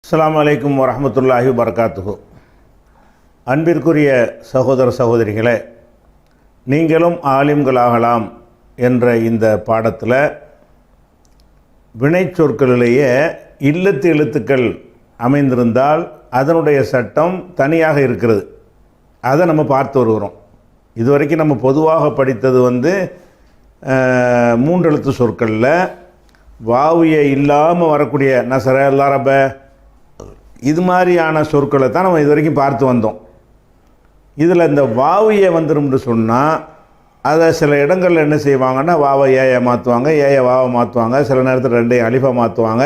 அஸ்ஸலாமு அலைக்கும் வரஹ்மத்துல்லாஹி வபரகாத்துஹு. அன்பிற்குரிய சகோதர சகோதரிகளே, நீங்களும் ஆலிம்களாகலாம் என்ற இந்த பாடத்தில் வினைச்சொற்களிலேயே இல்லத்து எழுத்துக்கள் அமைந்திருந்தால் அதனுடைய சட்டம் தனியாக இருக்கிறது. அதை நம்ம பார்த்து வருகிறோம். இதுவரைக்கும் நம்ம பொதுவாக படித்தது மூன்றெழுத்து சொற்களில் வாவிய இல்லாமல் வரக்கூடிய நசர லரப இது மாதிரியான சொற்களை தான் நம்ம இது வரைக்கும் பார்த்து வந்தோம். இதில் இந்த வாவியை வந்துரும்னு சொன்னால் அதை சில இடங்களில் என்ன செய்வாங்கன்னா வாவை ஏயை மாற்றுவாங்க, ஏயை வாவை மாற்றுவாங்க, சில நேரத்தில் ரெண்டையும் அலிஃபா மாற்றுவாங்க,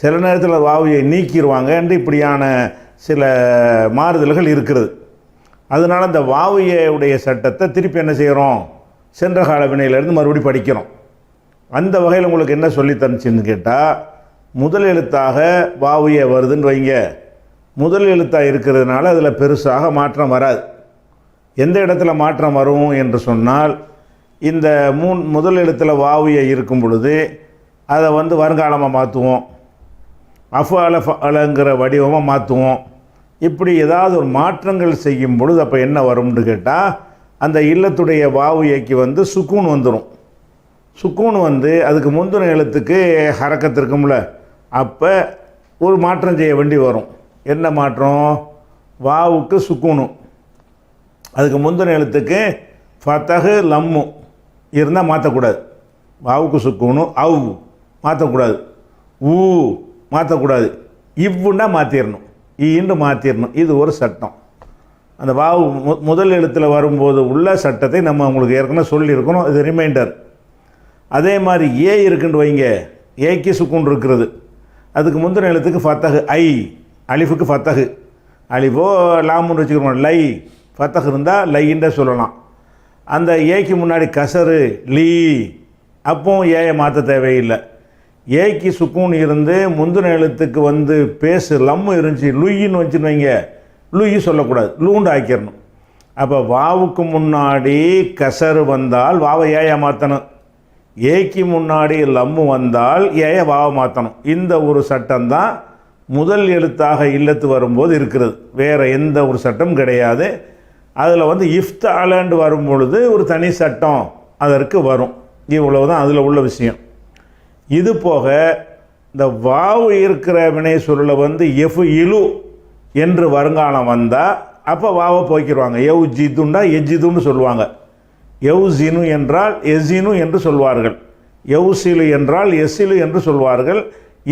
சில நேரத்தில் வாவியை நீக்கிடுவாங்க என்று இப்படியான சில மாறுதல்கள் இருக்கிறது. அதனால் இந்த வாவியுடைய சட்டத்தை திருப்பி என்ன செய்கிறோம், சென்ற கால வினையிலேருந்து மறுபடியும் படிக்கிறோம். அந்த வகையில் உங்களுக்கு என்ன சொல்லி தந்துச்சுன்னு கேட்டால், முதல் எழுத்தாக வாவிய வருதுன்னு வைங்க. முதல் எழுத்தாக இருக்கிறதுனால அதில் பெருசாக மாற்றம் வராது. எந்த இடத்துல மாற்றம் வரும் என்று சொன்னால், இந்த முதல் எழுத்தில் வாவிய இருக்கும் பொழுது அதை வருங்காலமாக மாற்றுவோம், அஃஅலங்கிற வடிவமாக மாற்றுவோம். இப்படி ஏதாவது ஒரு மாற்றங்கள் செய்யும் பொழுது அப்போ என்ன வரும்னு கேட்டால், அந்த இல்லத்துடைய வாவியைக்கு சுக்கூன் வந்துடும். சுக்கூன் அதுக்கு முந்தின எழுத்துக்கு ஹரக்கத்து இருக்கும்ல, அப்போ ஒரு மாற்றம் செய்ய வேண்டி வரும். என்ன மாற்றம்? வாவுக்கு சுக்கூனும், அதுக்கு முந்தின எழுத்துக்கு ஃபத்தஹு லம்மு இருந்தால் மாற்றக்கூடாது. வாவுக்கு சுக்கூனும் அவு மாற்றக்கூடாது, ஊ மாற்றக்கூடாது, இவ்வுன்னா மாற்றிடணும், ஈண்டு மாற்றிடணும். இது ஒரு சட்டம். அந்த வாவு முதல் எழுத்தில் வரும்போது உள்ள சட்டத்தை நம்ம உங்களுக்கு ஏற்கனவே சொல்லியிருக்கணும். இது ரிமைண்டர். அதே மாதிரி ஏ இருக்குன்னு வைங்க, ஏக்கு சுக்கூன் இருக்கிறது, அதுக்கு முந்தின எழுத்துக்கு ஃபத்தஹு ஐ, அலிஃபுக்கு ஃபத்தஹு, அலிஃபோ லாமுன்னு வச்சுக்கிறோம், லை ஃபத்தஹு இருந்தால் லைன்ற சொல்லலாம். அந்த ஏக்கு முன்னாடி கசரு லீ, அப்போ ஏயை மாற்ற தேவையில்லை. ஏக்கு சுக்கூன் இருந்து முந்தின எழுத்துக்கு பேசு லம்மு இருந்துச்சு, லுயின்னு வச்சுன்னு வைங்க, லுயி சொல்லக்கூடாது, லூண்டு ஆக்கிடணும். அப்போ வாவுக்கு முன்னாடி கசரு வந்தால் வாவை ஏயை மாற்றணும், ஏக்கு முன்னாடி லம்மு வந்தால் ஏயை வாவை மாற்றணும். இந்த ஒரு சட்டம்தான் முதல் எழுத்தாக இல்லத்து வரும்போது இருக்கிறது. வேறு எந்த ஒரு சட்டம் கிடையாது. அதில் இஃப்தாலண்டு வரும் பொழுது ஒரு தனி சட்டம் அதற்கு வரும். இவ்வளவு தான் அதில் உள்ள விஷயம். இது போக இந்த வாவு இருக்கிற வினை சொல்ல எஃப் இலு என்று வருங்காலம் வந்தால் அப்போ வாவை போய்க்கிடுவாங்க. எவ் ஜிதுண்டா எஜிதுன்னு சொல்லுவாங்க. எவ்சினு என்றால் எசினு என்று சொல்வார்கள், எவ்சிலு என்றால் எசிலு என்று சொல்வார்கள்.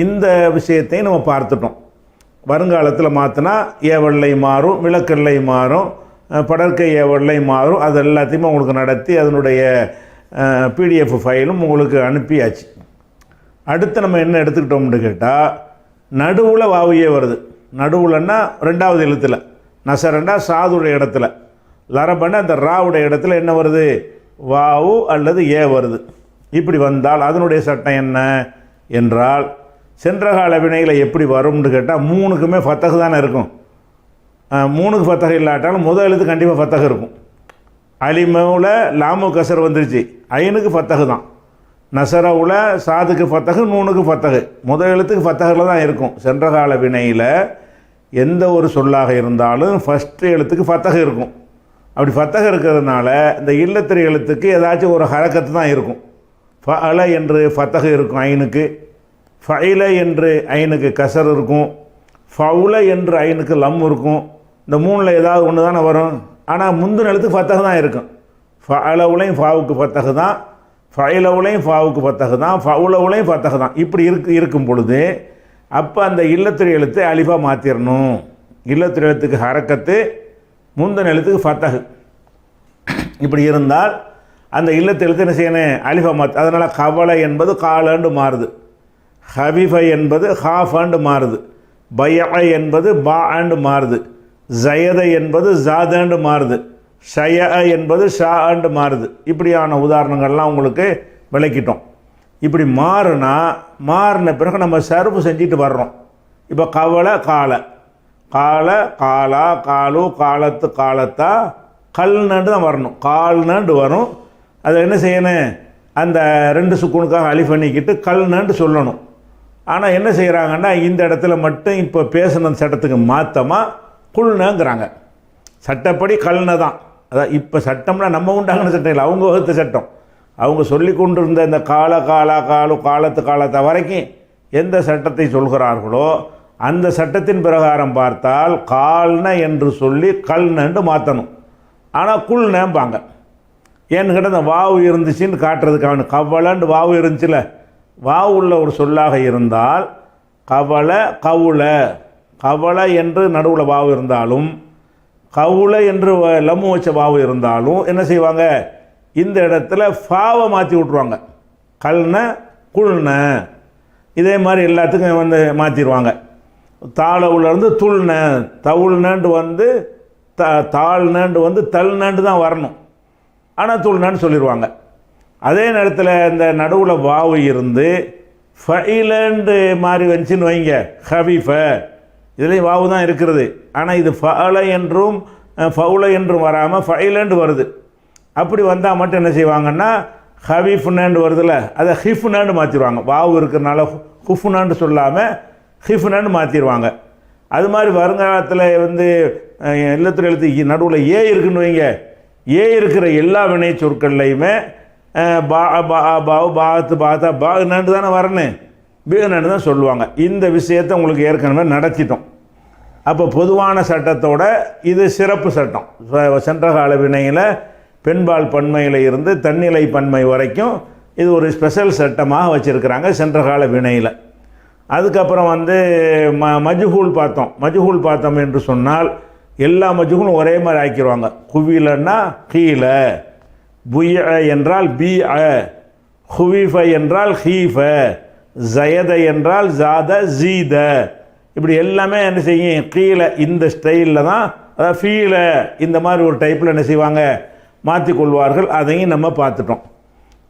இந்த விஷயத்தை நம்ம பார்த்துட்டோம். வருங்காலத்தில் மாற்றினா ஏவல்லை மாறும், விளக்கல்லை மாறும், படற்கை ஏவல்லை மாறும். அது எல்லாத்தையுமே உங்களுக்கு நடத்தி அதனுடைய பிடிஎஃப் ஃபைலும் உங்களுக்கு அனுப்பியாச்சு. அடுத்து நம்ம என்ன எடுத்துக்கிட்டோம்னு கேட்டால், நடுவில் வாவியே வருது. நடுவுலன்னா ரெண்டாவது எழுத்தில், நசரண்டா சாதுடைய இடத்துல, லரபண்டா அந்த ராவுடைய இடத்துல என்ன வருது, வாவு அல்லது ஏ வருது. இப்படி வந்தால் அதனுடைய சட்டம் என்ன என்றால், சென்ற கால வினையில் எப்படி வரும்னு கேட்டால், மூணுக்குமே ஃபத்தகு தானே இருக்கும். மூணுக்கு ஃபத்தகு இல்லாட்டாலும் முதல் எழுத்து கண்டிப்பாக ஃபத்தகு இருக்கும். அலிமவுல லாமு கசர் வந்துருச்சு, ஐனுக்கு ஃபத்தகு தான். நசரவுல சாதுக்கு ஃபத்தகு, நூனுக்கு ஃபத்தகு, முதல் எழுத்துக்கு ஃபத்தகில் தான் இருக்கும். சென்ற கால வினையில் எந்த ஒரு சொல்லாக இருந்தாலும் ஃபஸ்ட்டு எழுத்துக்கு ஃபத்தகு இருக்கும். அப்படி ஃபத்தகு இருக்கிறதுனால இந்த இல்லத்திரை எழுத்துக்கு ஏதாச்சும் ஒரு ஹரக்கத்து தான் இருக்கும். ஃபஅல என்று ஃபத்தகு இருக்கும் ஐனுக்கு, ஃபைல என்று ஐனுக்கு கசர் இருக்கும், ஃபவுல என்று ஐனுக்கு லம் இருக்கும். இந்த மூணில் ஏதாவது ஒன்று தானே வரும். ஆனால் முந்தின எழுத்துக்கு ஃபத்தகு தான் இருக்கும். ஃபஅலவுலையும் ஃபாவுக்கு ஃபத்தகு தான், ஃபைலவுலையும் ஃபாவுக்கு ஃபத்தகு தான், ஃபவுலவுலையும் ஃபத்தகு தான். இப்படி இருக்கும் பொழுது அப்போ அந்த இல்லத்திரை எழுத்து அலிஃபா மாற்றிடணும். இல்லத்திரை எழுத்துக்கு ஹரக்கத்து, முந்தின எழுத்துக்கு ஃபத்தகு. இப்படி இருந்தால் அந்த இல்லத்து எழுத்து என்ன செய்யணும், அலிஃபா மாற்று. அதனால் கவலை என்பது காலண்டு மாறுது, ஹபீஃபை என்பது ஹாஃபாண்டு மாறுது, பய என்பது பா ஆண்டு மாறுது, ஜயத என்பது ஜாதாண்டு மாறுது, ஷய என்பது ஷா ஆண்டு மாறுது. இப்படியான உதாரணங்கள்லாம் உங்களுக்கு விளக்கிட்டோம். இப்படி மாறின பிறகு நம்ம சர்வு செஞ்சுட்டு வர்றோம். இப்போ கவலை கால, கால காலா காலு காலத்து காலத்தா கல்னண்டு தான் வரணும், கால்னண்டு வரும். அதை என்ன செய்யணும், அந்த ரெண்டு சுக்குனுக்காக அலிஃப் பண்ணிக்கிட்டு கல்னண்டு சொல்லணும். ஆனால் என்ன செய்கிறாங்கன்னா இந்த இடத்துல மட்டும் இப்போ பேசின சட்டத்துக்கு மாற்றமாக குல்னங்கிறாங்க. சட்டப்படி கல்ன தான். அதான் இப்போ சட்டம்னா நம்ம உண்டாங்கின சட்டம் இல்லை, அவங்க வகுத்த சட்டம். அவங்க சொல்லி கொண்டு இருந்த இந்த காலத்து வரைக்கும் எந்த சட்டத்தை சொல்கிறார்களோ அந்த சட்டத்தின் பிரகாரம் பார்த்தால் கால்ன என்று சொல்லி கல்னு மாற்றணும். ஆனால் குல்னம்பாங்க. ஏன்னு கேட்டால் அந்த வாவு இருந்துச்சுன்னு காட்டுறதுக்காக கவலன்னு வாவு இருந்துச்சுல, வாவு உள்ள ஒரு சொல்லாக இருந்தால் கவல என்று நடுவில் வாவு இருந்தாலும் கவுல என்று லம்மு வச்ச வாவு இருந்தாலும் என்ன செய்வாங்க, இந்த இடத்துல ஃபாவை மாற்றி விட்ருவாங்க. கல்ன குல்ன இதே மாதிரி எல்லாத்துக்கும் வந்து மாற்றிடுவாங்க. தாளவுலேருந்து துள்ன தவுள்னண்டு வந்து தாழ்னண்டு வந்து தள்னண்டு தான் வரணும், ஆனால் துள்னன்னு சொல்லிடுவாங்க. அதே நேரத்தில் இந்த நடுவில் வாவு இருந்து ஃபைலண்டு மாதிரி வந்துச்சுன்னு வைங்க, ஹபீஃப இதுலேயும் வாவு தான் இருக்கிறது. ஆனால் இது ஃபல என்றும் ஃபவுல என்றும் வராமல் ஃபைலண்டு வருது. அப்படி வந்தால் மட்டும் என்ன செய்வாங்கன்னா ஹபீஃப்னு வருதுல்ல, அதை ஹிஃப்னு மாற்றிடுவாங்க. வாவு இருக்கிறனால ஹுஃப்னு சொல்லாமல் ஹிஃப்னு மாற்றிடுவாங்க. அது மாதிரி வருங்காலத்தில் வந்து இல்லத்தில் எழுத்து நடுவில் ஏ இருக்குன்னு வைங்க, ஏ இருக்கிற எல்லா வினை சொற்கள்லையுமே பாத்து தானே வரணும், பீனு தான் சொல்லுவாங்க. இந்த விஷயத்தை உங்களுக்கு ஏற்கனவே நடத்திட்டோம். அப்போ பொதுவான சட்டத்தோட இது சிறப்பு சட்டம். சென்ற கால வினையில் பெண்பால் பன்மையில் இருந்து தன்னிலை பன்மை வரைக்கும் இது ஒரு ஸ்பெஷல் சட்டமாக வச்சுருக்கிறாங்க சென்ற கால வினையில். அதுக்கப்புறம் வந்து மஜ்ஹூல் பார்த்தோம் என்று சொன்னால் எல்லா மஜ்ஹூலும் ஒரே மாதிரி ஆக்கிடுவாங்க. குவிலன்னா கீழே, புய என்றால் பி அ, ஹுவீஃப என்றால் ஹீஃப, ஜயத என்றால் ஜாத ஜீத. இப்படி எல்லாமே என்ன செய்யும், கீழே இந்த ஸ்டைலில் தான், அதாவது ஃபீல இந்த மாதிரி ஒரு டைப்பில் என்ன செய்வாங்க மாற்றிக்கொள்வார்கள். அதையும் நம்ம பார்த்துட்டோம்.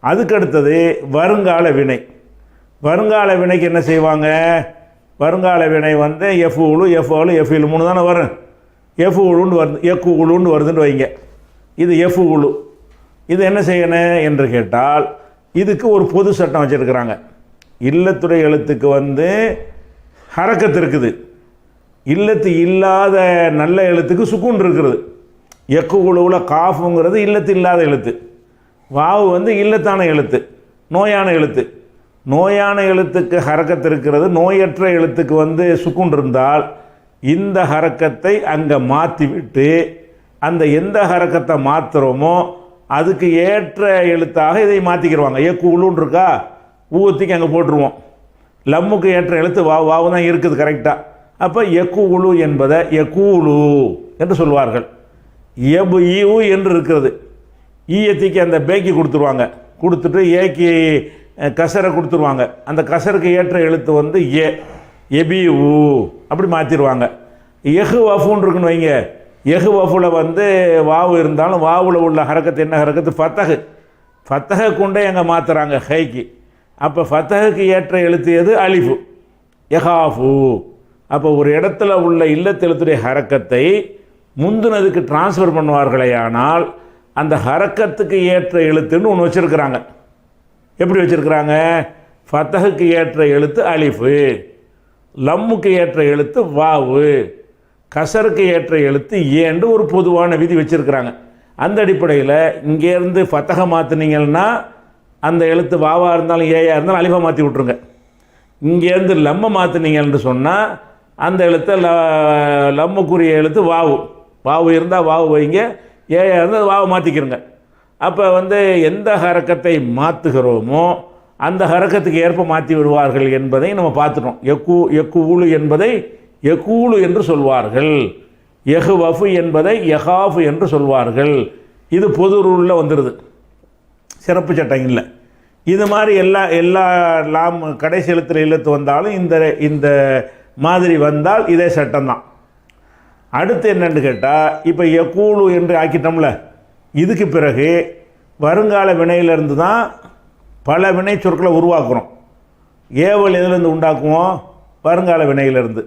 அதுக்கடுத்தது வருங்கால வினை. வருங்கால வினைக்கு என்ன செய்வாங்க, வருங்கால வினை வந்து எஃப்உலு எஃப்இல் 3 தானே வரும். எஃப்உலுன்னு வருது, எக்குலுன்னு வருதுன்னு வைங்க. இது எஃப்உலு. இது என்ன செய்யணும் என்று கேட்டால் இதுக்கு ஒரு பொது சட்டம் வச்சுருக்கிறாங்க. இல்லத்துடைய எழுத்துக்கு வந்து ஹரக்கத்து இருக்குது, இல்லத்து இல்லாத நல்ல எழுத்துக்கு சுக்குன் இருக்கிறது. எக்குலுவில் காஃபுங்கிறது இல்லத்து இல்லாத எழுத்து, வாவு வந்து இல்லத்தான எழுத்து, நோயான எழுத்து. நோயான எழுத்துக்கு ஹரக்கத்து இருக்கிறது, நோயற்ற எழுத்துக்கு வந்து சுக்குன் இருந்தால் இந்த ஹரக்கத்தை அங்கே மாற்றி விட்டு அந்த எந்த ஹரக்கத்தை மாற்றுறோமோ அதுக்கு ஏற்ற எழுத்தாக இதை மாற்றிக்கிடுவாங்க. ஏக்கு உளுன்னு இருக்கா, ஊத்திக்கு அங்கே போட்டுருவோம். லம்முக்கு ஏற்ற எழுத்து வாவு தான் இருக்குது கரெக்டாக. அப்போ எக்கு உழு என்பதை எக்கூலு என்று சொல்வார்கள். எபு ஈவு என்று இருக்கிறது, ஈயத்திக்கு அந்த பேக்கி கொடுத்துருவாங்க, கொடுத்துட்டு ஏக்கு கசரை கொடுத்துருவாங்க. அந்த கசருக்கு ஏற்ற எழுத்து வந்து ஏ, எபி ஊ அப்படி மாற்றிடுவாங்க. எஹு வஃபுன்னு இருக்குன்னு வைங்க, எஹு வஃபுல வந்து வாவு இருந்தாலும் வாவில் உள்ள ஹரக்கத்து என்ன ஹரக்கத்து, ஃபத்தகை கொண்டே எங்கே மாற்றுறாங்க ஹைக்கு. அப்போ ஃபத்தகுக்கு ஏற்ற எழுத்து எது, அலிஃபு, எஹாஃபு. அப்போ ஒரு இடத்துல உள்ள இல்லத்தெழுத்துடைய ஹரக்கத்தை முந்தினதுக்கு டிரான்ஸ்ஃபர் பண்ணுவார்களே ஆனால் அந்த ஹரக்கத்துக்கு ஏற்ற எழுத்துன்னு ஒன்று வச்சுருக்கிறாங்க. எப்படி வச்சுருக்கிறாங்க, ஃபத்தகுக்கு ஏற்ற எழுத்து அலிஃபு, லம்முக்கு ஏற்ற எழுத்து வாவு, கசருக்கு ஏற்ற எழுத்து ஏன்று ஒரு பொதுவான விதி வச்சுருக்கிறாங்க. அந்த அடிப்படையில் இங்கேருந்து ஃபத்தகை மாற்றினீங்கன்னா அந்த எழுத்து வாவாக இருந்தாலும் ஏயாக இருந்தாலும் அலிஃபை மாற்றி விட்ருங்க. இங்கேருந்து லம்மை மாற்றினீங்கன்னு சொன்னால் அந்த எழுத்தை லம்முக்குரிய எழுத்து வாவு இருந்தால் வாவு வைங்க, ஏயாக இருந்தால் வாவை மாற்றிக்கிறங்க. அப்போ வந்து எந்த ஹரக்கத்தை மாற்றுகிறோமோ அந்த ஹரக்கத்துக்கு ஏற்ப மாற்றி விடுவார்கள் என்பதை நம்ம பார்த்துட்டோம். எக்கூலு என்பதை எக்கூலு என்று சொல்வார்கள், எஹ்வஃபு என்பதை எஹாஃபு என்று சொல்வார்கள். இது பொது ரூலில் வந்துடுது, சிறப்பு சட்டம் இல்லை. இது மாதிரி எல்லா லாம் கடைசி எழுத்தில் இல்லத்து வந்தாலும் இந்த மாதிரி வந்தால் இதே சட்டம்தான். அடுத்து என்னென்னு கேட்டால், இப்போ எக்கூலு என்று ஆக்கிட்டோம்ல, இதுக்கு பிறகு வருங்கால வினையிலிருந்து தான் பல வினை சொற்களை உருவாக்குறோம். ஏவல் எதுலேருந்து உண்டாக்குவோம், வருங்கால வினையிலிருந்து.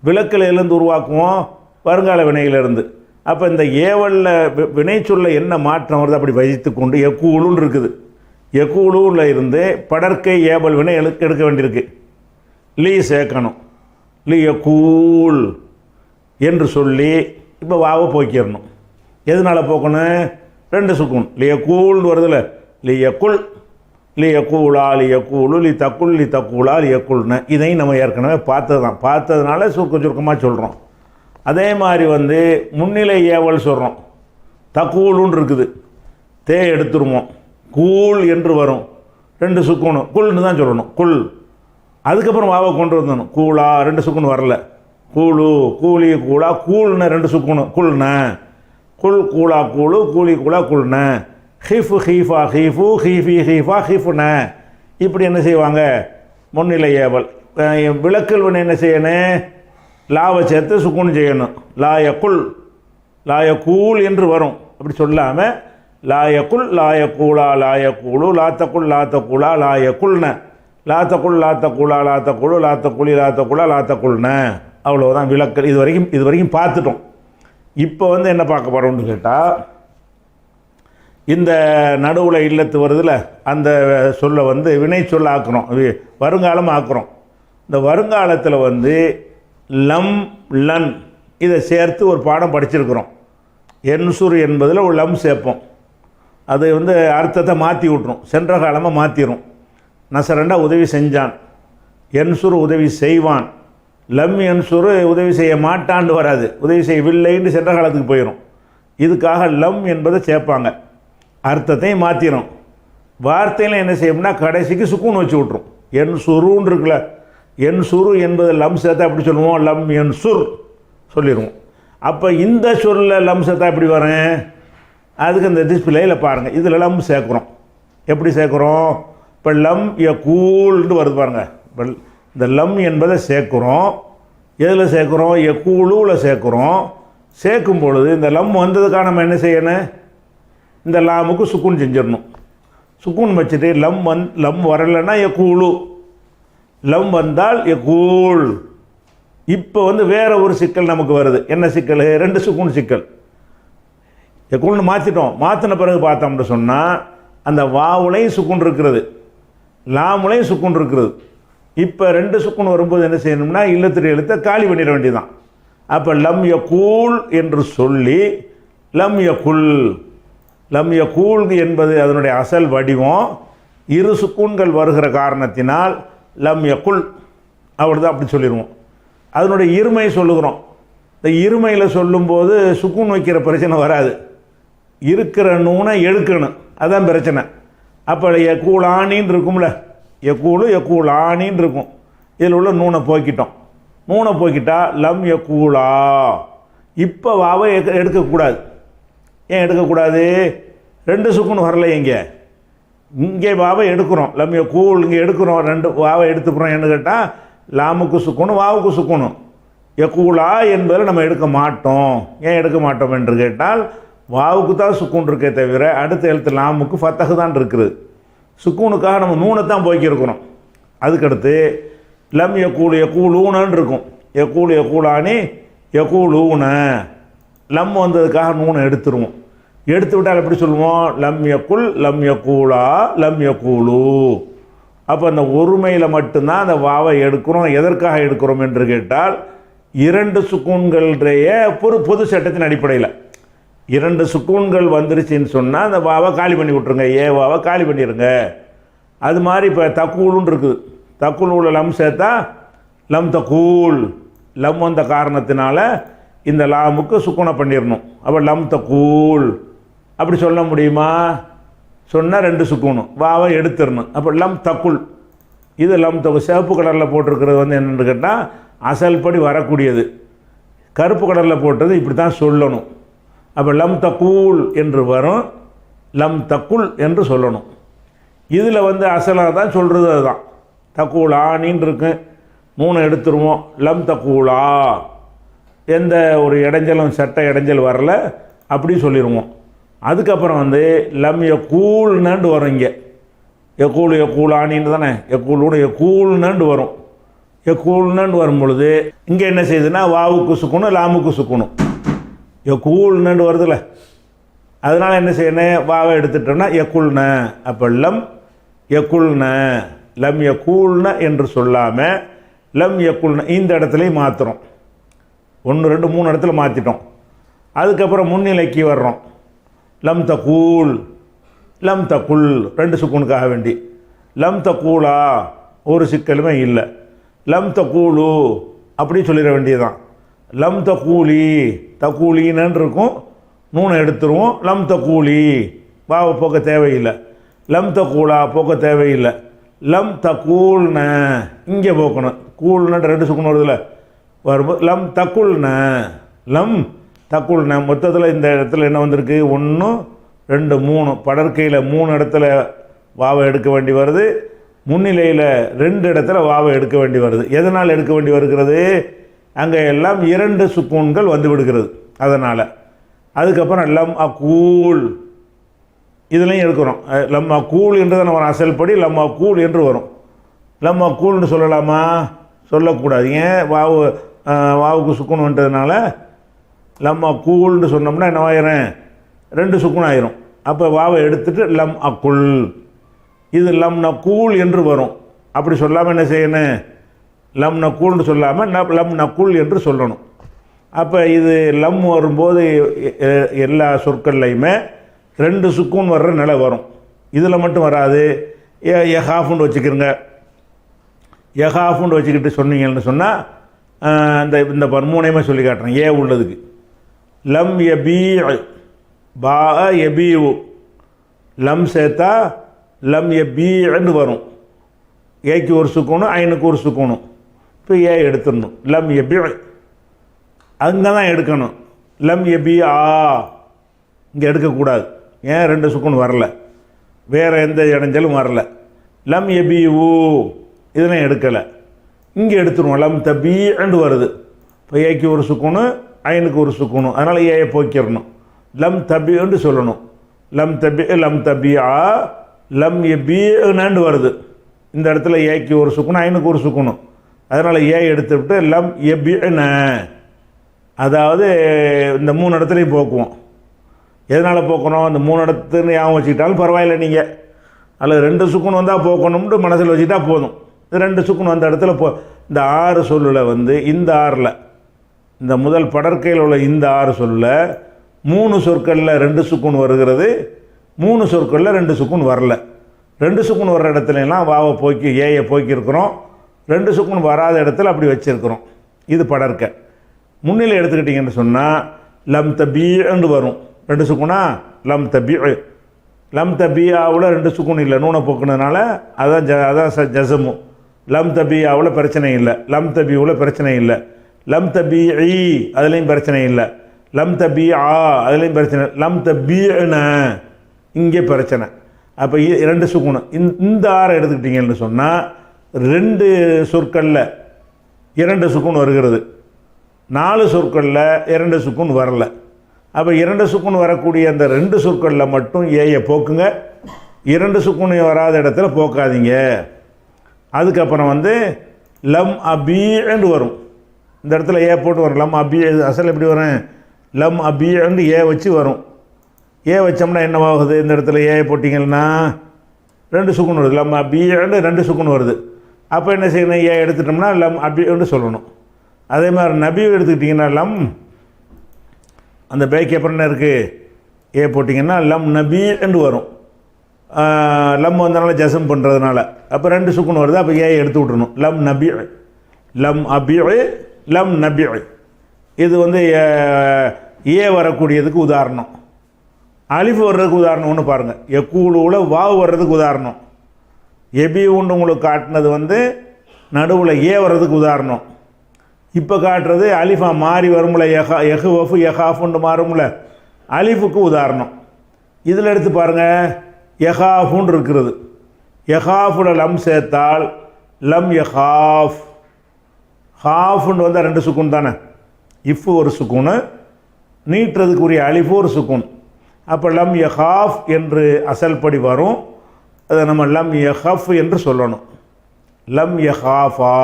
விளக்கில் எதுலேருந்து உருவாக்குவோம், வருங்கால வினையிலிருந்து. அப்போ இந்த ஏவலில் வினை சொல்ல என்ன மாற்றம் வருது அப்படி வைத்து கொண்டு எக்கூலுன்னு இருக்குது. எக்கூலூரில் இருந்து படற்கை ஏவல் வினை எடுக்க வேண்டியிருக்கு. லீ சேர்க்கணும். லியக்கூல் என்று சொல்லி இப்போ வாவை போக்கிடணும். எதனால் போக்கணும்? ரெண்டு சுக்கூன். லியக்கூல்னு வருதுல்ல, லியக்குல் லியக்கூலா லியக்கூலு லி தக்குல் லி தக்கூலா லியக்குல்னு இதையும் நம்ம ஏற்கனவே பார்த்ததுனால சுருக்கமாக சொல்கிறோம். அதே மாதிரி முன்னிலை ஏவல் சொல்கிறோம். தக்கூலுன்னு இருக்குது, தே எடுத்துருவோம், கூல் என்று வரும், ரெண்டு சுக்கூணும், குல்னு தான் சொல்லணும், குல். அதுக்கப்புறம் வாவை கொண்டு வந்துடணும், கூலா, ரெண்டு சுக்குன்னு வரல, கூலு கூலி கூலா, கூல்ன ரெண்டு சுக்குணும், குல்ன, குல் கூலா கூலு கூலி கூலா குல்ன, ஹிஃபு ஹீஃபா ஹீஃபு ஹீஃபி ஹீஃபா ஹிஃபுன. இப்படி என்ன செய்வாங்க? முன்னிலை ஏவல். விளக்கல் என்ன செய்யணும்? லாவை சேர்த்து சுக்குன்னு செய்யணும். லாயக்குல் லாயக்கூல் என்று வரும். அப்படி சொல்லாமல் லாயக்குல் லாயக்கூலா லாயக்கூலு லாத்தக்குள் லாத்தக்கூலா லாயக்குல்ன, லாத்தக்குள் லாத்தக்கூலா லாத்தக்குழு லாத்தக்குழி லாத்தக்குலா லாத்தக்குள்ன. அவ்வளோதான் விளக்கல். இது வரைக்கும் பார்த்துட்டோம். இப்போ என்ன பார்க்க போகிறோம்னு கேட்டால், இந்த நடுவில் இல்லத்து வருதுல, அந்த சொல்லை வினை சொல்ல ஆக்குறோம், வருங்காலம் ஆக்குறோம். இந்த வருங்காலத்தில் லம் லன் இதை சேர்த்து ஒரு பாடம் படிச்சிருக்கிறோம். என்சுர் என்பதில் ஒரு லம் சேர்ப்போம். அது அர்த்தத்தை மாற்றி விட்ரும், சென்ற காலமாக மாற்றிடும். நசரண்டா உதவி செஞ்சான், என்சுர் உதவி செய்வான், லம் என்சுர் உதவி செய்ய மாட்டான்னு வராது, உதவி செய்யவில்லைன்னு சென்ற காலத்துக்கு போயிடும். இதுக்காக லம் என்பதை சேர்ப்பாங்க, அர்த்தத்தையும் மாற்றிடும். வார்த்தையில் என்ன செய்யணும்னா கடைசிக்கு சுக்கூன் வச்சு விட்ரும். என் சுருன்னு இருக்குல்ல, என் சுரு என்பது லம் சேர்த்தா எப்படி சொல்லுவோம்? லம் என் சுர் சொல்லிடுவோம். அப்போ இந்த சொல்லில் லம் சேர்த்தா எப்படி வரேன்? அதுக்கு இந்த டிஸ்பிளேயில் பாருங்கள், இதில் லம் சேர்க்குறோம். எப்படி சேர்க்குறோம்? இப்போ லம் எ கூல்னு வருது பாருங்கள். இப்போ இந்த லம் என்பதை சேர்க்குறோம். எதில் சேர்க்குறோம்? எ கூலூவில் சேர்க்குறோம். சேர்க்கும் பொழுது இந்த லம் வந்ததுக்காக நம்ம என்ன செய்யணும்? இந்த லாமுக்கு சுக்கூன் செஞ்சிடணும். சுக்கூன் வச்சுட்டு லம் வரலைன்னா எ கூலு, லம் வந்தால் எ கூல். இப்போ வேறு ஒரு சிக்கல் நமக்கு வருது. என்ன சிக்கல்? ரெண்டு சுக்கூன் சிக்கல். எ கூல்னு மாற்றிட்டோம். மாற்றின பிறகு பார்த்தோம்னு சொன்னால் அந்த வாவுலையும் சுக்கூன் இருக்கிறது, லாமுலையும் சுக்கூன் இருக்கிறது. இப்போ ரெண்டு சுக்கூன் வரும்போது என்ன செய்யணும்னா இல்லத்திரி எழுத்தை காலி பண்ணிட வேண்டியதான். அப்போ லம் ய கூல் என்று சொல்லி லம் ய குல், லம் ய கூல் என்பது அதனுடைய அசல் வடிவம். இரு சுக்கூன்கள் வருகிற காரணத்தினால் லம் ய குல் அவ்வளோதான், அப்படி சொல்லிடுவோம். அதனுடைய இருமை சொல்லுகிறோம். இந்த இருமையில் சொல்லும்போது சுக்கூன் வைக்கிற பிரச்சனை வராது, இருக்கிற நூனை எடுக்கணும், அதான் பிரச்சனை. அப்போ எக்கூலானின்னு இருக்கும்ல, எக்கூலு எக்கூலானின்னு இருக்கும். இதில் உள்ள நூனை போக்கிட்டோம். நூனை போக்கிட்டா லம் எக்கூலா. இப்போ வாவை எடுக்கக்கூடாது. ஏன் எடுக்கக்கூடாது? ரெண்டு சுக்குன்னு வரல. இங்கே வாவை எடுக்கிறோம், லம் எக்கூல் இங்கே எடுக்கிறோம், ரெண்டு வாவை எடுத்துக்கிறோம். என்ன கேட்டால் லாமுக்கு சுக்கணும், வாவுக்கு சுக்கணும். எக்கூலா என்பதில் நம்ம எடுக்க மாட்டோம். ஏன் எடுக்க மாட்டோம் என்று கேட்டால் வாவுக்கு தான் சுக்கூன் இருக்கே தவிர அடுத்த எழுத்து லாமுக்கு ஃபத்தகு தான் இருக்குது. சுக்கூனுக்காக நம்ம நூனை தான் போய்க்கிருக்கிறோம். அதுக்கடுத்து லம் எக்கூலு எக்கூலூனன்னு இருக்கும். எக்கூலு எக்கூலானி எக்கூலூன, லம் வந்ததுக்காக நூனை எடுத்துருவோம். எடுத்து விட்டால் எப்படி சொல்லுவோம்? லம் எக்குல் லம் எக்கூலா லம் எக்கூலு. அப்போ அந்த ஒருமையில் மட்டும்தான் அந்த வாவை எடுக்கிறோம். எதற்காக எடுக்கிறோம் என்று கேட்டால் இரண்டு சுக்கூன்களுடைய பொது சட்டத்தின் அடிப்படையில் இரண்டு சுக்கூன்கள் வந்துருச்சுன்னு சொன்னால் அந்த வாவை காலி பண்ணி விட்ருங்க, வாவை காலி பண்ணிடுங்க. அது மாதிரி இப்போ தக்கூலுன்னு இருக்குது. தக்கூல் உள்ள லம் சேர்த்தா லம் தக்கூல், லம் வந்த காரணத்தினால இந்த லாமுக்கு சுக்கூனை பண்ணிடணும். அப்போ லம் தக்கூல் அப்படி சொல்ல முடியுமா? சொன்னால் ரெண்டு சுக்கூணும், வாவை எடுத்துடணும். அப்போ லம் தக்குல். இது லம் தகு சிவப்பு கலரில் போட்டிருக்கிறது என்னென்னு கேட்டால் அசல் படி வரக்கூடியது. கருப்பு கலரில் போட்டது இப்படி தான் சொல்லணும். அப்போ லம் தக்கூல் என்று வரும், லம் தக்குல் என்று சொல்லணும். இதில் அசலாக தான் சொல்கிறது அதுதான். தக்கூலானின்னு இருக்கு, மூணு எடுத்துருவோம். லம் தக்கூலா, எந்த ஒரு இடைஞ்சலும் சட்ட இடைஞ்சல் வரல, அப்படி சொல்லிடுவோம். அதுக்கப்புறம் லம் எக்கூல்னு வரும். இங்கே எக்கூலு எக்கூலானின்னு தானே, எக்கூலூன்னு எக்கூல்னு வரும். எக்கூல்னு வரும் பொழுது இங்கே என்ன செய்யுதுன்னா வாவுக்கு சுக்கணும், லாமுக்கு சுக்கணும். எக்கூல்னு வருதுல்ல, அதனால் என்ன செய்யணும்? வாவை எடுத்துட்டோம்னா எக்குல்ன. அப்போ லம் எக்குல்ன, லம் எக்கூல்ன என்று சொல்லாமல் லம் யக்குல்னா இந்த இடத்துலையும் மாற்றுறோம். 1 2 3 இடத்துல மாற்றிட்டோம். அதுக்கப்புறம் முன்னிலைக்கு வர்றோம். லம் தகூல், லம் தகுல் 2 சுக்கூனுக்காக வேண்டி. லம் தகூலா ஒரு சிக்கலுமே இல்லை. லம் தகூலு அப்படி சொல்லிட வேண்டியதுதான். லம் தகூலி, தகூலின்னு இருக்கும், நூனை எடுத்துருவோம். லம் தகூலி வாவை போக்க தேவையில்லை. லம் தகூலா போக்க தேவையில்லை. லம் தகூல்ன இங்கே போக்கணும். கூல்ன 2 சுக்குன்னு வருதுல வரும்போது லம் தகுல்ன, லம் தகுல்ன. மொத்தத்தில் இந்த இடத்துல என்ன வந்திருக்கு? 1 2 3 படற்கையில் 3 இடத்துல வாவை எடுக்க வேண்டி வருது. முன்னிலையில் 2 இடத்துல வாவை எடுக்க வேண்டி வருது. எதனால் எடுக்க வேண்டி வருகிறது? அங்கே எல்லாம் 2 சுக்கூன்கள் வந்து விடுகிறது. அதனால் அதுக்கப்புறம் லம் அகூல் இதுலையும் எடுக்கிறோம். லம் அகூல் என்றதை நம்ம அசல்படி லம் அகூல் என்று வரும். லம் அகூல்னு சொல்லலாமா? சொல்லக்கூடாது. ஏன்? வாவுக்கு சுக்குன் வந்துட்டதுனால லம் அகூல்னு சொன்னோம்னா என்ன ஆயிரும்? 2 சுக்குன் ஆயிரும். அப்போ வாவை எடுத்துட்டு லம் அகுல், இது லம் நகூல் என்று வரும். அப்படி சொல்லாமல் என்ன செய்யணும்? லம் நகூல்னு சொல்லாமல் லம் நகுல் என்று சொல்லணும். அப்போ இது லம் வரும்போது எல்லா சொற்கள்லையுமே 2 சுக்கூன் வர்ற நிலை வரும். இதில் மட்டும் வராது. எஹாஃபுன்னு வச்சுக்கிறங்க. எஹாஃபுன்னு வச்சுக்கிட்டு சொன்னீங்கன்னு சொன்னால் இந்த 3 சொல்லி காட்டுறேன். ஏ உள்ளதுக்கு லம் எபீ பா எபீவு, லம் சேர்த்தா லம் எபீன்னு வரும். ஏக்கு ஒரு சுக்கூனும் ஐனுக்கு ஒரு சுக்கூனும். இப்போ ஏ எடுத்துடணும். லம் எபி அங்கே தான் எடுக்கணும். லம் எபி ஆ இங்கே எடுக்கக்கூடாது. ஏன்? 2 சுக்குன் வரல, வேறு எந்த இடைஞ்சலும் வரல. லம் எபி ஊ இதெல்லாம் எடுக்கலை, இங்கே எடுத்துருவோம். லம் தபீன்னு வருது. இப்போ ஏக்கு ஒரு சுக்குனு ஐனுக்கு ஒரு சுக்குனும், அதனால் ஏயை போக்கிடணும். லம் தபின்னு சொல்லணும். லம் தபி லம் தபி ஆ லம் எபீன்னு வருது. இந்த இடத்துல ஏக்கு ஒரு சுக்குனும் ஐனுக்கு ஒரு சுக்குனும், அதனால் ஏ எடுத்துவிட்டு லம் எபின, அதாவது இந்த 3 இடத்துலையும் போக்குவோம். எதனால் போக்கணும்? இந்த 3 இடத்துன்னு ஞாபகம் வச்சுக்கிட்டாலும் பரவாயில்லை. நீங்கள் அல்லது 2 சுக்குன் வந்தால் போக்கணும்னு மனசில் வச்சுக்கிட்டா போதும். இந்த 2 சுக்குன் வந்த இடத்துல இந்த 6 சொல்லில் வந்து இந்த 6ல் இந்த முதல் படற்கையில் உள்ள இந்த 6 சொல்லில் 3 சொற்களில் 2 சுக்குன் வருகிறது, 3 சொற்களில் 2 சுக்குன் வரல. 2 சுக்குன் வர்ற இடத்துலலாம் வாவை போக்கி ஏயை போக்கியிருக்கிறோம். 2 சுக்குன் வராத இடத்துல அப்படி வச்சுருக்கிறோம். இது படற்கை. முன்னிலை எடுத்துக்கிட்டிங்கன்னு சொன்னால் லம் தபீன்னு வரும். 2 சுக்குனா லம் தபீ. லம் தபியாவில் 2 சுக்குன் இல்லை, நூனை போக்குனதுனால அதான் ஜசமு. லம் தபியாவில் பிரச்சனை இல்லை, லம் தபியூவில் பிரச்சனை இல்லை. லம் தபீ அதுலேயும் பிரச்சனை இல்லை, லம் தபீ ஆ அதுலேயும் பிரச்சனை. லம் தபீன இங்கே பிரச்சனை. அப்போ 2 சுக்குனு இந்த 6 எடுத்துக்கிட்டிங்கன்னு சொன்னால் 2 சொற்களில் 2 சுக்குன் வருகிறது, 4 சொற்களில் 2 சுக்குன் வரல. அப்போ 2 சுக்குன் வரக்கூடிய அந்த 2 சொற்களில் மட்டும் ஏயை போக்குங்க, 2 சுக்குன் வராத இடத்துல போக்காதீங்க. அதுக்கப்புறம் வந்து லம் அபீன்னு வரும். இந்த இடத்துல ஏ போட்டு வரும். லம் அபீ அசல் எப்படி வரும்? லம் அபீன்னு ஏ வச்சு வரும். ஏ வச்சோம்னா என்னவாகுது? இந்த இடத்துல ஏ போட்டிங்கன்னா 2 சுக்குன் வருது. லம் அபீன்னு 2 சுக்குன் வருது. அப்போ என்ன செய்யணும்? ஏ எடுத்துட்டோம்னா லம் அபீன்னு சொல்லணும். அதே மாதிரி நபி எடுத்துக்கிட்டிங்கன்னா லம், அந்த பேக்கு அப்புறம் என்ன இருக்குது? ஏ போட்டிங்கன்னா லம் நபி என்று வரும். லம் வந்தனால ஜசம் பண்ணுறதுனால அப்போ 2 சுக்குன் வருது. அப்போ ஏ எடுத்து விட்றணும். லம் நபி, லம் அபி, லம் நபி. இது வந்து ஏ வரக்கூடியதுக்கு உதாரணம். அலிஃப் வர்றதுக்கு உதாரணம் ஒன்று பாருங்கள். எக்கூலூவில் வாவு வர்றதுக்கு உதாரணம். எபி உண்டு உங்களுக்கு காட்டினது வந்து நடுவில் ஏ வர்றதுக்கு உதாரணம். இப்போ காட்டுறது அலிஃபா மாறி வரும்ல, எஹு வஃபு எஹாஃபுன்னு மாறும்ல, அலிஃபுக்கு உதாரணம். இதில் எடுத்து பாருங்கள், எஹாஃபுன்னு இருக்கிறது. எஹாஃபுல லம் சேர்த்தால் லம் எஹாஃப். ஹாஃபுன்னு வந்தால் 2 சுக்குன் தானே. இஃப் ஒரு சுக்குன்னு, நீட்டுறதுக்குரிய அலிஃபு ஒரு சுக்குன். அப்போ லம் எஹாஃப் என்று அசல்படி வரும். அதை நம்ம லம் எஹஃப் என்று சொல்லணும். லம் எஹாஃபா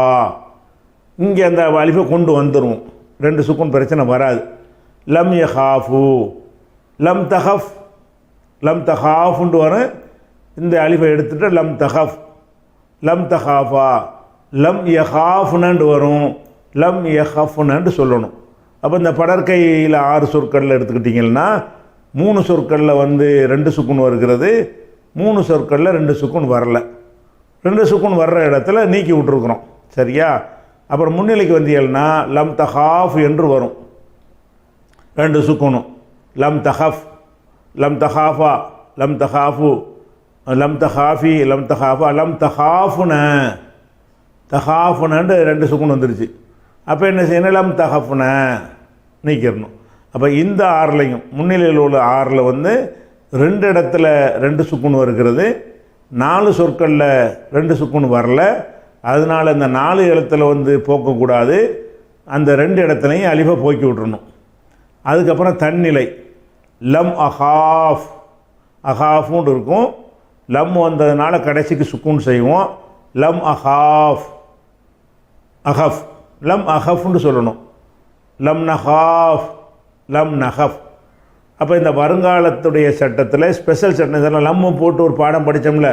இங்கே அந்த அலிஃபை கொண்டு வந்துடும். 2 சுக்குன் பிரச்சனை வராது. லம் யஹாஃபு, லம் தஹஃப், லம் தஹாஃப்னு வரும். இந்த அலிஃபை எடுத்துகிட்டு லம் தஹஃப், லம் தஹாஃபா, லம் யஹாஃப்னு வரும், லம் யஹஃப்னு சொல்லணும். அப்போ இந்த படற்கையில் 6 சொற்களில் எடுத்துக்கிட்டிங்கன்னா 3 சொற்களில் வந்து 2 சுக்குன் வருகிறது, 3 சொற்களில் 2 சுக்குன் வரல. 2 சுக்குன் வர்ற இடத்துல நீக்கி விட்டுருக்குறோம். சரியா? அப்புறம் முன்னிலைக்கு வந்தீங்கன்னா லம் தஹாஃப் என்று வரும், 2 சுக்குனும். லம் தஹஃப், லம் தஹாஃபா, லம் தஹாஃபு, லம் தஹாஃபி, லம் தஹாஃபா, லம் தஹாஃபுன, தஹாஃபுனு 2 சுக்குன் வந்துருச்சு. அப்போ என்ன செய்யணும்? லம் தஹஃப்ன நீக்கிடணும். அப்போ இந்த 6லையும் முன்னிலையில் உள்ள 6ல் வந்து 2 இடத்துல 2 சுக்குன் வருகிறது, 4 சொற்களில் 2 சுக்குன் வரல. அதனால் இந்த 4 இடத்துல வந்து போக்கக்கூடாது, அந்த 2 இடத்துலையும் அலிஃபை போக்கி விட்டுறணும். அதுக்கப்புறம் தன்னிலை லம் அஹாஃப், அஹாஃப்னு இருக்கும். லம் வந்ததுனால கடைசிக்கு சுக்குன் செய்வோம். லம் அஹாஃப், அஹஃப், லம் அஹஃப்னு சொல்லணும். லம் நஹாஃப், லம் நஹஃப். அப்போ இந்த வருங்காலத்துடைய சட்டத்தில் ஸ்பெஷல் சட்டம் இதெல்லாம் லம்மு போட்டு ஒரு பாடம் படித்தோம்ல,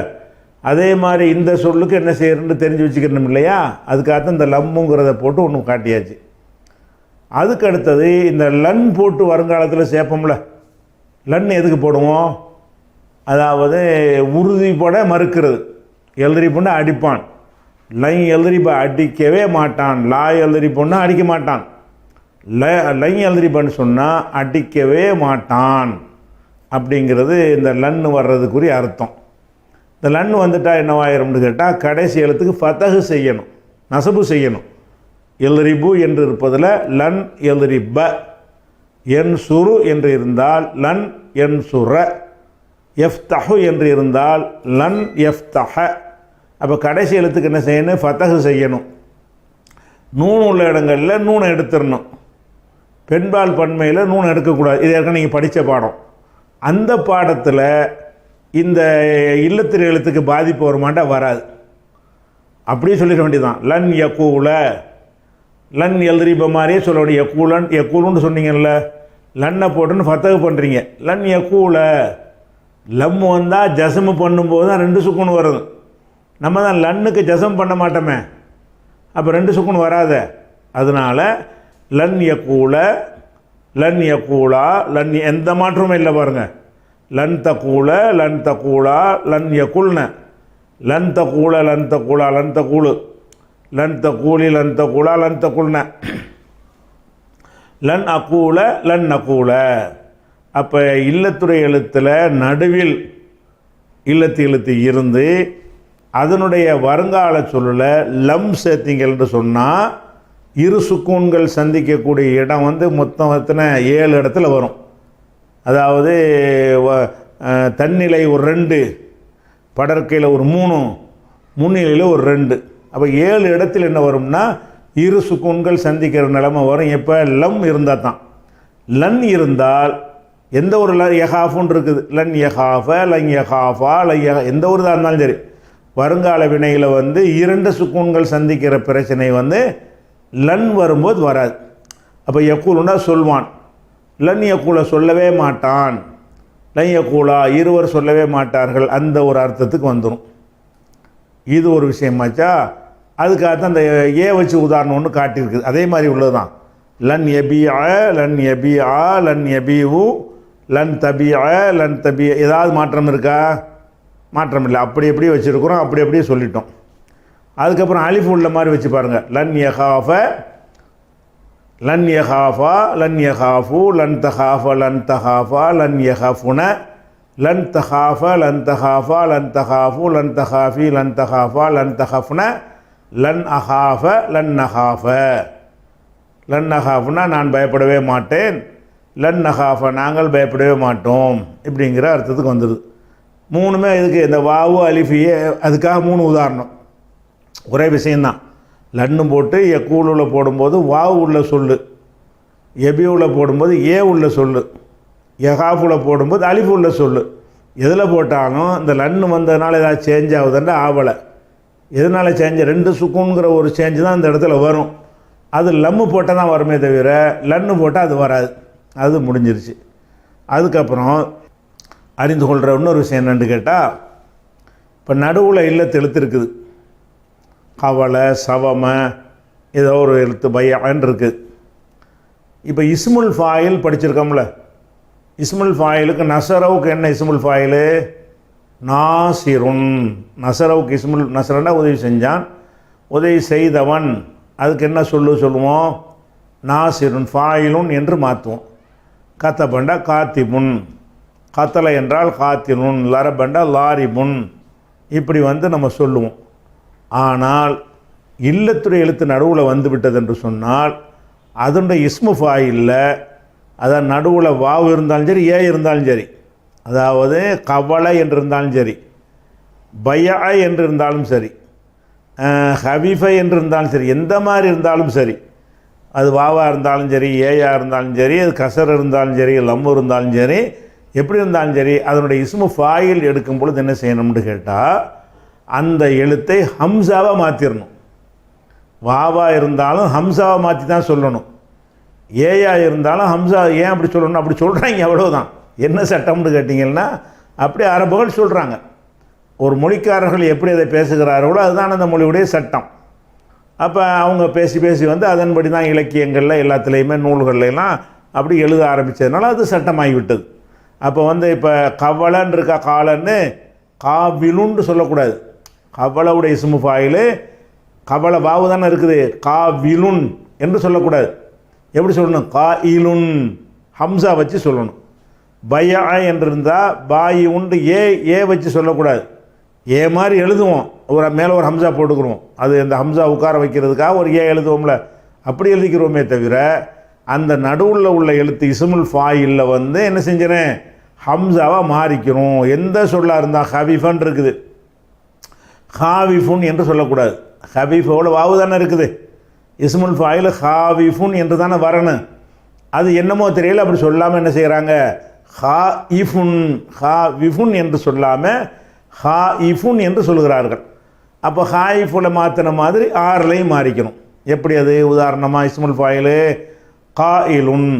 அதே மாதிரி இந்த சொல்லுக்கு என்ன செய்யணும்னு தெரிஞ்சு வச்சுக்கணும் இல்லையா? அதுக்காக இந்த லம்முங்கிறத போட்டு ஒன்று காட்டியாச்சு. அதுக்கு அடுத்தது இந்த லன் போட்டு வருங்காலத்தில் சேர்ப்போம்ல, லன் எதுக்கு போடுவோம்? அதாவது உறுதிப்பட மறுக்கிறது. எழுதிரிப்புன்னா அடிப்பான், லை எழுதிரிப்ப அடிக்கவே மாட்டான், லா எழுதிரிப்புன்னா அடிக்க மாட்டான், லை எழுதிரிப்பான்னு சொன்னால் அடிக்கவே மாட்டான் அப்படிங்கிறது இந்த லன்னு வர்றதுக்குரிய அர்த்தம். இந்த லன்னு வந்துட்டால் என்னவாயிரும்னு கேட்டால் கடைசி எழுத்துக்கு ஃபதஹு செய்யணும், நசபு செய்யணும். எல்ரிபு என்று இருப்பதில் லன் எல்ரிப, என் சுரு என்று இருந்தால் லன் என் சுர, எஃப்தஹு என்று இருந்தால் லன் எஃப்தஹ. அப்போ கடைசி எழுத்துக்கு என்ன செய்யணும்? ஃபதஹு செய்யணும். நூன் உள்ள இடங்களில் நூனை எடுத்துடணும். பெண்பால் பன்மையில் நூன் எடுக்கக்கூடாது. இது ஏற்கனவே நீங்கள் படித்த பாடம். அந்த பாடத்தில் இந்த இல்லத்திரு எழுத்துக்கு பாதிப்பு வருமாட்டா? வராது. அப்படியே சொல்லிட வேண்டியதான். லன் யக்கூல, லன் எல்ரிப மாதிரியே சொல்ல வேண்டிய யக்கூலன், யக்கூலுன்னு சொன்னீங்கல்ல, லன்னை போட்டுன்னு ஃபத்தகு பண்ணுறீங்க. லன் யக்கூல, லம் வந்தால் ஜசமு பண்ணும்போது தான் 2 சுக்குன் வருது. நம்ம தான் லன்னுக்கு ஜசம் பண்ண மாட்டோமே, அப்போ 2 சுக்குன் வராத. அதனால் லன் யக்கூல, லன் யக்கூலா, லன் எந்த மாற்றமும் இல்லை பாருங்கள். லன் தக்கூல, லன் தக்கூலா, லன் யக்குல்ன, லன் தக்கூல, லன் தக்கூலா, லன் தக்கூலு, லன் தக்கூலி, லன் தக்கூலா, லன் தக்குல்ன, லன் அக்கூல, லன் நக்கூல. அப்போ இல்லத்துறை எழுத்தில் நடுவில் இல்லத்து எழுத்து இருந்து அதனுடைய வருங்கால சொல்லில் லம் சேர்த்திங்கள்னு சொன்னால் 2 சுக்கூன்கள் சந்திக்கக்கூடிய இடம் வந்து மொத்தம் 7 இடத்துல வரும். அதாவது தன்னிலை ஒரு 2, படற்கையில் ஒரு 3, முன்னிலையில் ஒரு 2. அப்போ 7 இடத்துல என்ன வரும்னா 2 சுக்கூன்கள் சந்திக்கிற நிலைமை வரும். எப்போ? லம் இருந்தால் தான். லன் இருந்தால் எந்த ஒரு யஹாஃபுன்னு இருக்குது, லன் யஹாஃப, லன் யஹாஃபா, எந்த ஒரு இதாக இருந்தாலும் சரி, வருங்கால வினையில் வந்து 2 சுக்கூன்கள் சந்திக்கிற பிரச்சனை வந்து லன் வரும்போது வராது. அப்போ யக்கூலுன்னா சொல்வான், லன் யக்கூல சொல்லவே மாட்டான், லன் யக்கூலா இருவர் சொல்லவே மாட்டார்கள், அந்த ஒரு அர்த்தத்துக்கு வந்துடும். இது ஒரு விஷயமாச்சா? அதுக்காகத்தான் அந்த ஏ வச்சு உதாரணம் ஒன்று காட்டியிருக்குது. அதே மாதிரி உள்ளது தான். லன் எபிஆ, லன் எபிஆ, லன் எபிஉ, லன் தபிஆ, லன் தபி. ஏதாவது மாற்றம் இருக்கா? மாற்றம் இல்லை. அப்படி எப்படி வச்சுருக்குறோம், அப்படி அப்படியே சொல்லிட்டோம். அதுக்கப்புறம் அலிஃப் உள்ள மாதிரி வச்சு பாருங்கள். லன் யஹாஃப, லன் யஹாஃபா, லன் யஹாஃபு, லன் தஹாஃப, லன் தஹாஃபா, லன் யஹாஃபுன, லன் தஹாஃப, லன் தஹாஃபா, லன் தஹாஃபு, லன் தஹாஃபி, லன் தஹாஃபா, லன் தஹாஃபுன, லன் அஹாஃப, லன் நஹாஃப. லன் நஹாஃபுனா நான் பயப்படவே மாட்டேன், லன் நஹாஃப நாங்கள் பயப்படவே மாட்டோம், இப்படிங்கிற அர்த்தத்துக்கு வந்துடுது. 3மே இதுக்கு இந்த வாவு அலிஃபியே அதுக்காக 3 உதாரணம். ஒரே விஷயந்தான். லன்னு போட்டு யக்கூலுள்ள போடும்போது வாவு உள்ள சொல்லு, எபியுள்ள போடும்போது ஏ உள்ள சொல்லு, யஹாஃபுல போடும்போது அலிஃபு உள்ள சொல்லு. எதில் போட்டாலும் இந்த லன்னு வந்ததுனால ஏதாவது சேஞ்ச் ஆகுதுன்னா ஆவலை. எதனால் சேஞ்ச்? 2 சுக்குங்கிற ஒரு சேஞ்சு தான் இந்த இடத்துல வரும். அது லம்மு போட்டால் தான் வருமே தவிர லன்னு போட்டால் அது வராது. அது முடிஞ்சிருச்சு. அதுக்கப்புறம் அறிந்து கொள்கிற இன்னொரு விஷயம் என்னென்னு கேட்டால், இப்போ நடுவில் இல்லத்து எழுத்து இருக்குது. கவலை, சவம, ஏதோ ஒரு எழுத்து பையான்னு இருக்குது. இப்போ இஸ்முல் ஃபாயில் படிச்சிருக்கோம்ல, இஸ்முல் ஃபாயிலுக்கு நசரவுக்கு என்ன இஸ்முல் ஃபாயிலு? நாசிருன். நசரவுக்கு இஸ்முல் நசரன்னா உதவி செஞ்சான், உதவி செய்தவன். அதுக்கு என்ன சொல்லுவோம்? நாசிருன் ஃபாயிலுன் என்று மாற்றுவோம். கத்தபண்டா காத்திபுன், கத்தலை என்றால் காத்தினுன், லரபண்டா லாரிபுன், இப்படி நம்ம சொல்லுவோம். ஆனால் இல்லத்துடைய எழுத்து நடுவில் வந்து விட்டது என்று சொன்னால் அதனுடைய இஸ்மு ஃபாயில்ல, அதான் நடுவில் வாவு இருந்தாலும் சரி, ஏ இருந்தாலும் சரி, அதாவது கவலை என்று இருந்தாலும் சரி, பயா என்று இருந்தாலும் சரி, ஹபீஃபை என்று இருந்தாலும் சரி, எந்த மாதிரி இருந்தாலும் சரி, அது வாவாக இருந்தாலும் சரி, ஏயா இருந்தாலும் சரி, அது கசர் இருந்தாலும் சரி, லம்மு இருந்தாலும் சரி, எப்படி இருந்தாலும் சரி, அதனுடைய இஸ்மு ஃபாயில் எடுக்கும் பொழுது என்ன செய்யணும்னு கேட்டால் அந்த எழுத்தை ஹம்சாவாக மாற்றிடணும். வாவா இருந்தாலும் ஹம்சாவை மாற்றி தான் சொல்லணும். ஏயா இருந்தாலும் ஹம்சா. ஏன் அப்படி சொல்லணும்? அப்படி சொல்கிறாங்க, அவ்வளோதான். என்ன சட்டம்னு கேட்டிங்கன்னா அப்படி அரபுகள் சொல்கிறாங்க. ஒரு மொழிக்காரர்கள் எப்படி அதை பேசுகிறார்களோ அதுதான் அந்த மொழியுடைய சட்டம். அப்போ அவங்க பேசி பேசி அதன்படி தான் இலக்கியங்களில் எல்லாத்துலேயுமே நூல்கள்லாம் அப்படி எழுத ஆரம்பித்ததுனால அது சட்டமாகிவிட்டது. அப்போ இப்போ கவலன்னு இருக்கா, காலன்னு காவிலுன்னு சொல்லக்கூடாது. கவலவுடைய இஸ்மு ஃபாயிலு கவலை வாவு தானே இருக்குது, காவிலுன் என்று சொல்லக்கூடாது. எப்படி சொல்லணும்? காயிலுன், ஹம்சா வச்சு சொல்லணும். பயா என்று இருந்தால் பாயி உண்டு, ஏ வச்சு சொல்லக்கூடாது. ஏ மாதிரி எழுதுவோம், ஒரு மேலே ஒரு ஹம்சா போட்டுக்கிறோம். அது அந்த ஹம்சா உட்கார வைக்கிறதுக்காக ஒரு ஏ எழுதுவோம்ல, அப்படி எழுதிக்கிறோமே தவிர அந்த நடுவில் உள்ள எழுத்து இஸ்முல் ஃபாயில்ல என்ன செஞ்சிடறேன்? ஹம்சாவாக மாறிக்கணும். எந்த சொல்லாக இருந்தால் ஹபீஃபன் இருக்குது, ஹாவிஃபுன் என்று சொல்லக்கூடாது. ஹபீஃபோட வாவு தானே இருக்குது, இஸ்முல் ஃபாயில் ஹாவிஃபுன் என்று தானே வரணும். அது என்னமோ தெரியல, அப்படி சொல்லாமல் என்ன செய்கிறாங்க? ஹாஇஃபுன், ஹாவிஃபுன் என்று சொல்லாமல் ஹாஇஃபுன் என்று சொல்கிறார்கள். அப்போ ஹாயிஃபுல மாற்றின மாதிரி ஆறுலையும் மாறிக்கணும். எப்படி அது? உதாரணமாக இஸ்முல் ஃபாயிலு காயிலுன்,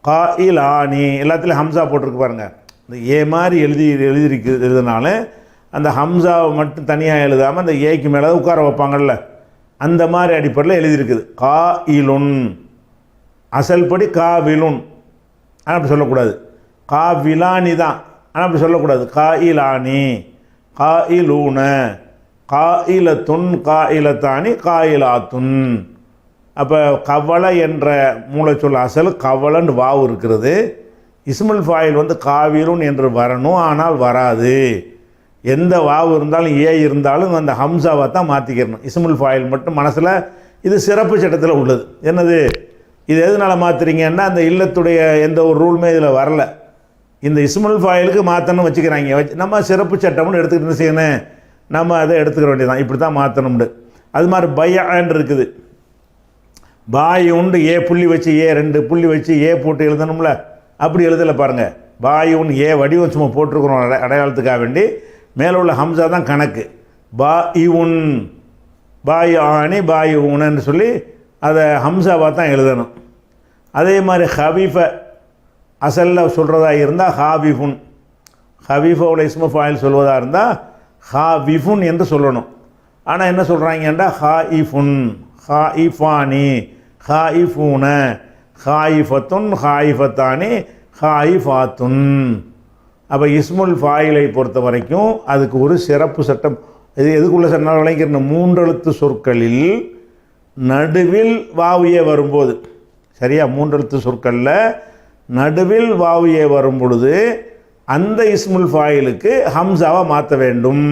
காயிலானி, எல்லாத்துலேயும் ஹம்சா போட்டிருக்கு பாருங்கள். இந்த ஏ மாதிரி எழுதினால அந்த ஹம்சாவை மட்டும் தனியாக எழுதாமல் அந்த ஏக்கு மேலே உட்கார வைப்பாங்கள்ல, அந்த மாதிரி அடிப்படையில் எழுதியிருக்குது. காயிலுன், அசல் படி காவிலுன், ஆனால் அப்படி சொல்லக்கூடாது. காவிலானி தான், ஆனால் அப்படி சொல்லக்கூடாது. காயிலானி, காயிலூன, காயிலத்துன், காயிலத்தானி, காயிலாத்துன். அப்போ கவலை என்ற மூளைச்சொல் அசல் கவலன்னு வாவு இருக்கிறது. இஸ்முல் ஃபாயில் காவிலுன் என்று வரணும், ஆனால் வராது. எந்த வாவு இருந்தாலும் ஏ இருந்தாலும் அந்த ஹம்சாவை தான் மாற்றிக்கிறணும். இஸ்முல் ஃபாயில் மட்டும் மனசில் இது சிறப்பு சட்டத்தில் உள்ளது. என்னது இது? எதனால் மாற்றுறீங்கன்னா அந்த இல்லத்துடைய எந்த ஒரு ரூலுமே இதில் வரல. இந்த இஸ்முல் ஃபாயிலுக்கு மாற்றணும்னு வச்சுக்கிறாங்க. நம்ம சிறப்பு சட்டம்னு எடுத்துக்கிட்டு செய்யணும், நம்ம அதை எடுத்துக்கிற வேண்டியதான். இப்படி தான் மாற்றணும்னு. அது மாதிரி பையான்னு இருக்குது. பாய் உண்டு, ஏ புள்ளி வச்சு, ஏ 2 புள்ளி வச்சு ஏ போட்டு எழுதணும்ல, அப்படி எழுதலை பாருங்கள். பாய் உன் ஏ வடிவம் சும்மா போட்டிருக்கிறோம் அடையாளத்துக்காக வேண்டி. மேலே உள்ள ஹம்சா தான் கணக்கு. பா இவுன், பாய் ஆனி, பாய் ஊனன்னு சொல்லி அதை ஹம்சாவாக தான் எழுதணும். அதே மாதிரி ஹபீஃபை அசலில் சொல்கிறதா இருந்தால் ஹாபிஃபுன், ஹபீஃபோட இஸ்மு ஃபாயில் சொல்வதாக இருந்தால் ஹாபிஃபுன் என்று சொல்லணும். ஆனால் என்ன சொல்கிறாங்கண்டா ஹாயிஃபுன், ஹாயிஃபானி, ஹாயிஃபூன, ஹாயிஃபத்துன், ஹாயிஃபத்தானி, ஹாயிஃபாத்துன். அப்போ இஸ்முல் ஃபாயிலை பொறுத்த வரைக்கும் அதுக்கு ஒரு சிறப்பு சட்டம். இது எதுக்குள்ள சொன்னால் விளங்கிற 3 எழுத்து சொற்களில் நடுவில் வாவியே வரும்போது, சரியா? 3 எழுத்து சொற்களில் நடுவில் வாவியே வரும் பொழுது அந்த இஸ்முல் ஃபாயிலுக்கு ஹம்சாவை மாற்ற வேண்டும்.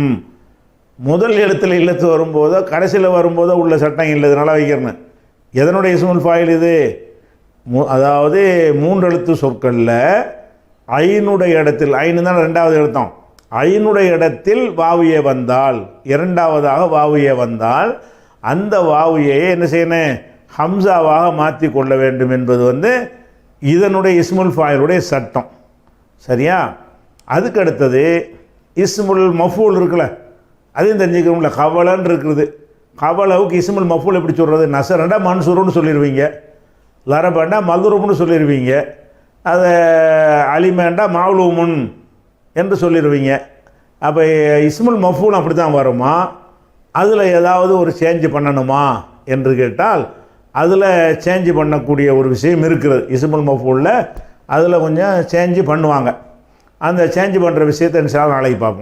முதல் எழுத்தில் இல்லத்து வரும்போதோ கடைசியில் வரும்போதோ உள்ள சட்டம் இல்லை. இதனால் வைக்கிறேன். எதனுடைய இஸ்முல் ஃபாயில் இது? அதாவது 3 எழுத்து சொற்களில் ஐனுடைய இடத்தில், ஐனு தான் 2வது எழுத்தம், ஐனுடைய இடத்தில் வாவியே வந்தால், 2வதாக வாவியே வந்தால் அந்த வாவியை என்ன செய்யணும்? ஹம்சாவாக மாற்றி கொள்ள வேண்டும் என்பது இதனுடைய இஸ்முல் ஃபாயிலுடைய சட்டம். சரியா? அதுக்கு அடுத்தது இஸ்முல் மஃபூல் இருக்குல்ல, அதையும் தெரிஞ்சுக்கணும்ல. கவலன்னு இருக்குது. கவலவுக்கு இஸ்முல் மஃபூல் எப்படி சொல்கிறது? நசரண்டா மன்சூருன்னு சொல்லிடுவீங்க, லரபண்டா மதுருப்னு சொல்லிடுவீங்க, அதை அலிமேண்டா மாவுலூமுன் என்று சொல்லிடுவீங்க. அப்போ இஸ்முல் மஃபூல் அப்படி தான் வருமா? அதில் ஏதாவது ஒரு சேஞ்சு பண்ணணுமா என்று கேட்டால் அதில் சேஞ்சு பண்ணக்கூடிய ஒரு விஷயம் இருக்கிறது. இஸ்முல் மஃபூலில் அதில் கொஞ்சம் சேஞ்சு பண்ணுவாங்க. அந்த சேஞ்சு பண்ணுற விஷயத்தை இன்ஷா அல்லாஹ் நாளைக்கு பார்ப்போம்.